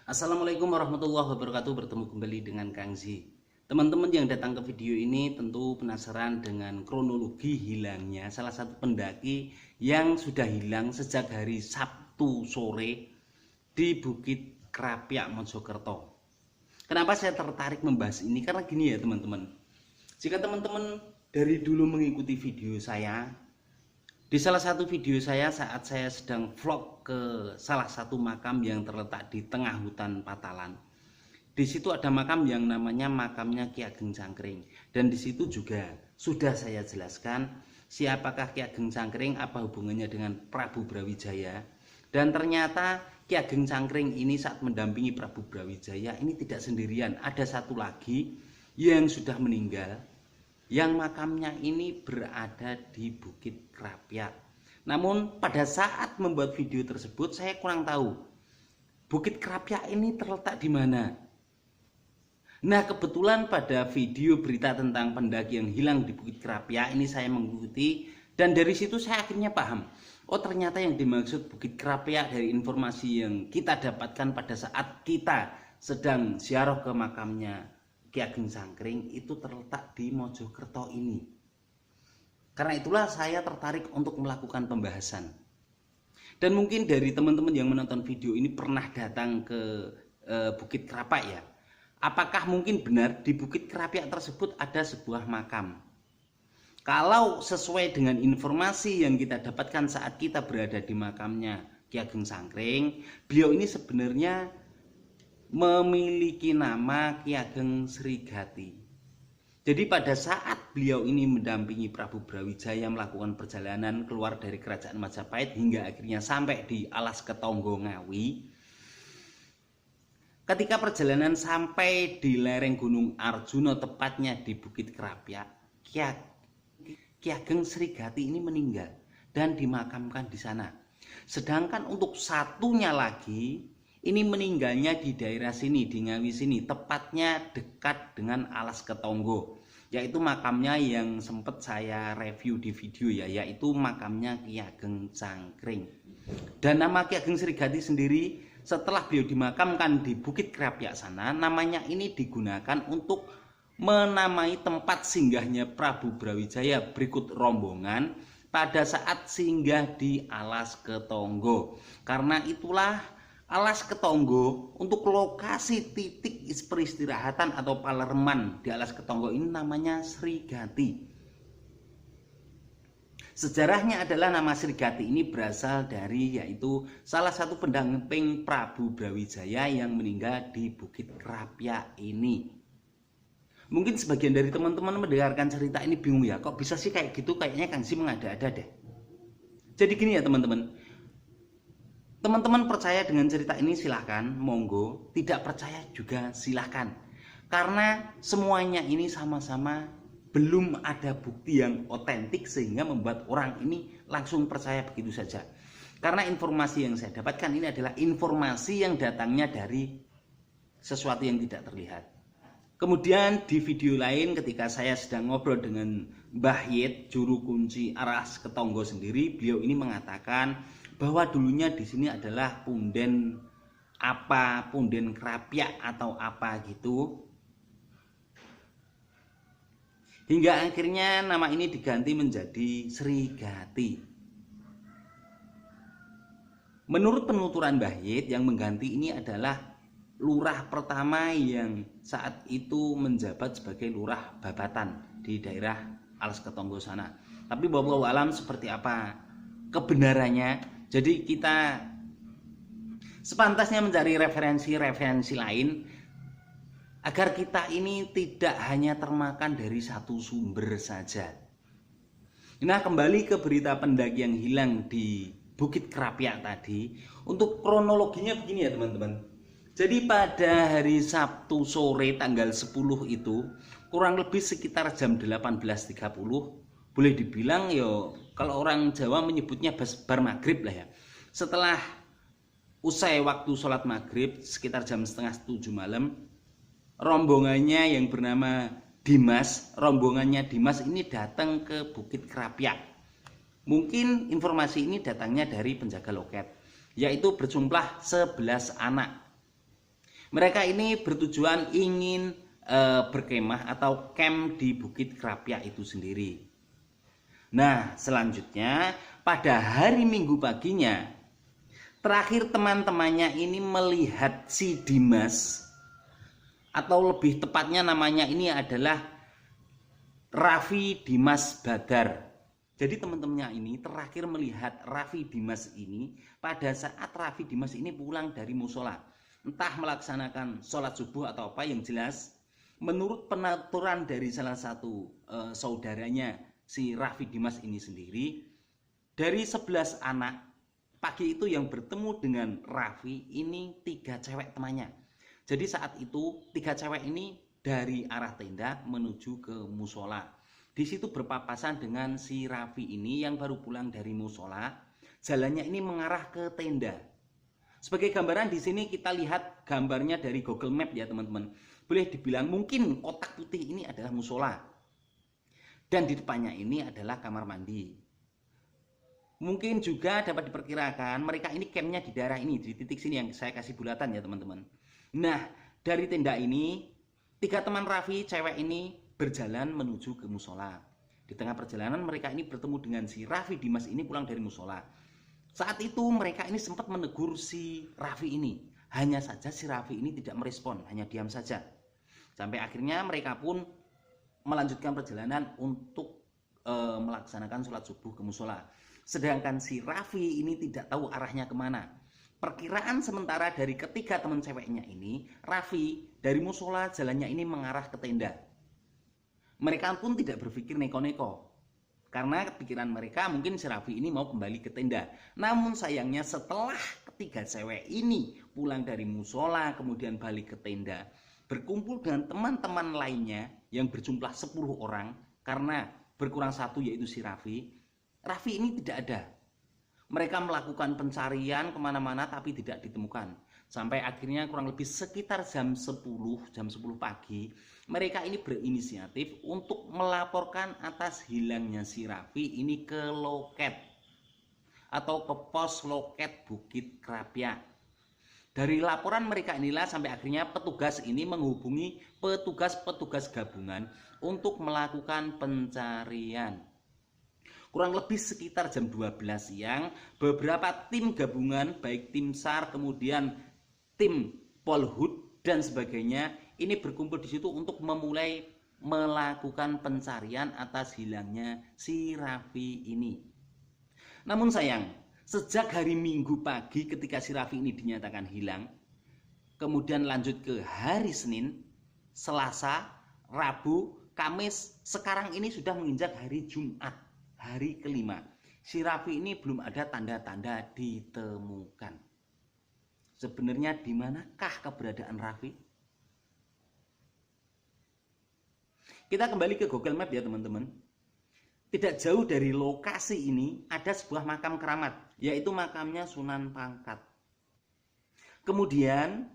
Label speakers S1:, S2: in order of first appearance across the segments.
S1: Assalamualaikum warahmatullahi wabarakatuh. Bertemu kembali dengan Kang Zi. Teman-teman yang datang ke video ini tentu penasaran dengan kronologi hilangnya salah satu pendaki yang sudah hilang sejak hari Sabtu sore di Bukit Krapyak, Mojokerto. Kenapa saya tertarik membahas ini? Karena gini ya teman-teman, jika teman-teman dari dulu mengikuti video saya, di salah satu video saya saat saya sedang vlog ke salah satu makam yang terletak di tengah hutan Patalan. Di situ ada makam yang namanya makamnya Ki Ageng Cangkring, dan di situ juga sudah saya jelaskan siapakah Ki Ageng Cangkring, apa hubungannya dengan Prabu Brawijaya. Dan ternyata Ki Ageng Cangkring ini saat mendampingi Prabu Brawijaya ini tidak sendirian, ada satu lagi yang sudah meninggal, yang makamnya ini berada di Bukit Krapyak. Namun pada saat membuat video tersebut saya kurang tahu Bukit Krapyak ini terletak di mana. Nah, kebetulan pada video berita tentang pendaki yang hilang di Bukit Krapyak ini saya mengikuti, dan dari situ saya akhirnya paham, oh ternyata yang dimaksud Bukit Krapyak dari informasi yang kita dapatkan pada saat kita sedang ziarah ke makamnya Ki Ageng Cangkring itu terletak di Mojokerto ini. Karena itulah saya tertarik untuk melakukan pembahasan. Dan mungkin dari teman-teman yang menonton video ini pernah datang ke Bukit Krapyak ya. Apakah mungkin benar di Bukit Krapyak tersebut ada sebuah makam? Kalau sesuai dengan informasi yang kita dapatkan saat kita berada di makamnya Ki Ageng Cangkring, beliau ini sebenarnya memiliki nama Ki Ageng Srigati. Jadi pada saat beliau ini mendampingi Prabu Brawijaya melakukan perjalanan keluar dari kerajaan Majapahit hingga akhirnya sampai di Alas Ketonggo Ngawi, ketika perjalanan sampai di lereng Gunung Arjuna, tepatnya di Bukit Krapyak, Ki Ageng Srigati ini meninggal dan dimakamkan di sana. Sedangkan untuk satunya lagi ini meninggalnya di daerah sini, di Ngawi sini, tepatnya dekat dengan Alas Ketonggo, yaitu makamnya yang sempat saya review di video ya, yaitu makamnya Ki Ageng Cangkring. Dan nama Ki Ageng Srigati sendiri setelah beliau dimakamkan di Bukit Krapyak sana, namanya ini digunakan untuk menamai tempat singgahnya Prabu Brawijaya berikut rombongan pada saat singgah di Alas Ketonggo. Karena itulah Alas Ketonggo untuk lokasi titik peristirahatan atau palerman di Alas Ketonggo ini namanya Srigati. Sejarahnya adalah nama Srigati ini berasal dari yaitu salah satu pendamping Prabu Brawijaya yang meninggal di Bukit Krapyak ini. Mungkin sebagian dari teman-teman mendengarkan cerita ini bingung ya, kok bisa sih kayak gitu, kayaknya Kang Zi mengada-ada deh. Jadi gini ya teman-teman, teman-teman percaya dengan cerita ini silahkan, monggo. Tidak percaya juga silahkan. Karena semuanya ini sama-sama belum ada bukti yang otentik sehingga membuat orang ini langsung percaya begitu saja. Karena informasi yang saya dapatkan ini adalah informasi yang datangnya dari sesuatu yang tidak terlihat. Kemudian di video lain ketika saya sedang ngobrol dengan Mbah Yit, juru kunci Alas Ketonggo sendiri, beliau ini mengatakan bahwa dulunya di sini adalah punden Krapyak atau apa gitu. Hingga akhirnya nama ini diganti menjadi Srigati. Menurut penuturan Mbah Yit, yang mengganti ini adalah lurah pertama yang saat itu menjabat sebagai lurah Babatan di daerah Alas Ketonggo sana. Tapi wallahu alam seperti apa kebenarannya. Jadi kita sepantasnya mencari referensi lain agar kita ini tidak hanya termakan dari satu sumber saja. Nah, kembali ke berita pendaki yang hilang di Bukit Krapyak tadi. Untuk kronologinya begini ya teman-teman. Jadi pada hari Sabtu sore tanggal 10 itu kurang lebih sekitar jam 18.30, boleh dibilang yo kalau orang Jawa menyebutnya bar maghrib lah ya. Setelah usai waktu sholat maghrib sekitar jam setengah 7 malam, rombongannya yang bernama rombongannya Dimas ini datang ke Bukit Krapyak. Mungkin informasi ini datangnya dari penjaga loket, yaitu berjumlah 11 anak. Mereka ini bertujuan ingin berkemah atau camp di Bukit Krapyak itu sendiri. Nah, selanjutnya pada hari Minggu paginya, terakhir teman-temannya ini melihat si Dimas, atau lebih tepatnya namanya ini adalah Raffi Dimas Badar. Jadi teman-temannya ini terakhir melihat Raffi Dimas ini pada saat Raffi Dimas ini pulang dari musola. Entah melaksanakan sholat subuh atau apa, yang jelas menurut penaturan dari salah satu saudaranya si Raffi Dimas ini sendiri, dari 11 anak pagi itu yang bertemu dengan Raffi ini 3 cewek temannya. Jadi saat itu 3 cewek ini dari arah tenda menuju ke musola. Di situ berpapasan dengan si Raffi ini yang baru pulang dari musola. Jalannya ini mengarah ke tenda. Sebagai gambaran di sini kita lihat gambarnya dari Google Map ya teman-teman. Boleh dibilang mungkin kotak putih ini adalah musola. Dan di depannya ini adalah kamar mandi. Mungkin juga dapat diperkirakan mereka ini campnya di daerah ini, di titik sini yang saya kasih bulatan ya teman-teman. Nah, dari tenda ini 3 teman Raffi cewek ini berjalan menuju ke musola. Di tengah perjalanan mereka ini bertemu dengan si Raffi Dimas ini pulang dari musola. Saat itu mereka ini sempat menegur si Raffi ini. Hanya saja si Raffi ini tidak merespon, hanya diam saja. Sampai akhirnya mereka pun melanjutkan perjalanan untuk melaksanakan sholat subuh ke musola. Sedangkan si Raffi ini tidak tahu arahnya kemana. Perkiraan sementara dari ketiga teman ceweknya ini, Raffi dari musola jalannya ini mengarah ke tenda. Mereka pun tidak berpikir neko-neko, karena pikiran mereka mungkin si Raffi ini mau kembali ke tenda. Namun sayangnya setelah ketiga cewek ini pulang dari musola kemudian balik ke tenda, berkumpul dengan teman-teman lainnya yang berjumlah 10 orang, karena berkurang 1 yaitu si Raffi. Raffi ini tidak ada. Mereka melakukan pencarian kemana-mana tapi tidak ditemukan. Sampai akhirnya kurang lebih sekitar jam 10 pagi, mereka ini berinisiatif untuk melaporkan atas hilangnya si Raffi ini ke loket atau ke pos loket Bukit Krapyak. Dari laporan mereka inilah sampai akhirnya petugas ini menghubungi petugas-petugas gabungan untuk melakukan pencarian. Kurang lebih sekitar jam 12 siang, beberapa tim gabungan baik tim SAR kemudian tim Polhut dan sebagainya ini berkumpul di situ untuk memulai melakukan pencarian atas hilangnya si Raffi ini. Namun sayang, sejak hari Minggu pagi ketika si Raffi ini dinyatakan hilang, kemudian lanjut ke hari Senin, Selasa, Rabu, Kamis, sekarang ini sudah menginjak hari Jumat, hari kelima. Si Raffi ini belum ada tanda-tanda ditemukan. Sebenarnya di manakah keberadaan Raffi? Kita kembali ke Google Map ya teman-teman. Tidak jauh dari lokasi ini ada sebuah makam keramat, yaitu makamnya Sunan Pangkat. Kemudian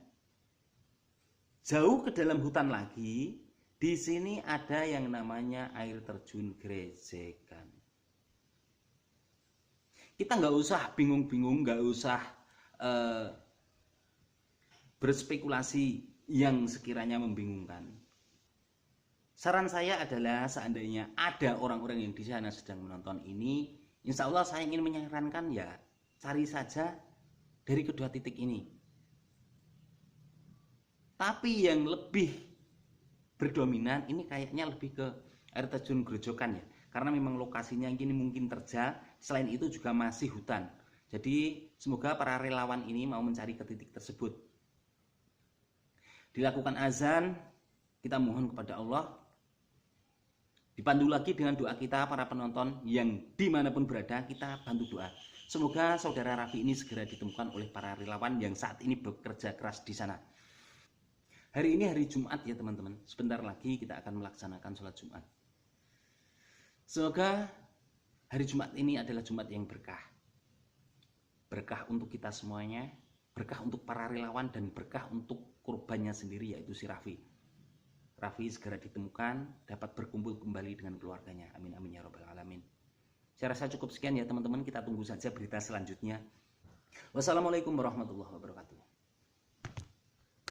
S1: jauh ke dalam hutan lagi, di sini ada yang namanya air terjun Grejegan. Kita nggak usah bingung-bingung, nggak usah berspekulasi yang sekiranya membingungkan. Saran saya adalah seandainya ada orang-orang yang di sana sedang menonton ini, insya Allah saya ingin menyarankan ya cari saja dari kedua titik ini. Tapi yang lebih berdominan ini kayaknya lebih ke air terjun Grojogan ya, karena memang lokasinya ini mungkin terjal. Selain itu juga masih hutan. Jadi semoga para relawan ini mau mencari ke titik tersebut. Dilakukan azan, kita mohon kepada Allah. Dipandu lagi dengan doa kita para penonton yang dimanapun berada, kita bantu doa. Semoga saudara Raffi ini segera ditemukan oleh para relawan yang saat ini bekerja keras di sana. Hari ini hari Jumat ya teman-teman. Sebentar lagi kita akan melaksanakan sholat Jumat. Semoga hari Jumat ini adalah Jumat yang berkah. Berkah untuk kita semuanya, berkah untuk para relawan, dan berkah untuk korbannya sendiri yaitu si Raffi. Raffi segera ditemukan, dapat berkumpul kembali dengan keluarganya. Amin amin ya robbal alamin. Saya rasa cukup sekian ya teman-teman. Kita tunggu saja berita selanjutnya. Wassalamualaikum warahmatullahi wabarakatuh.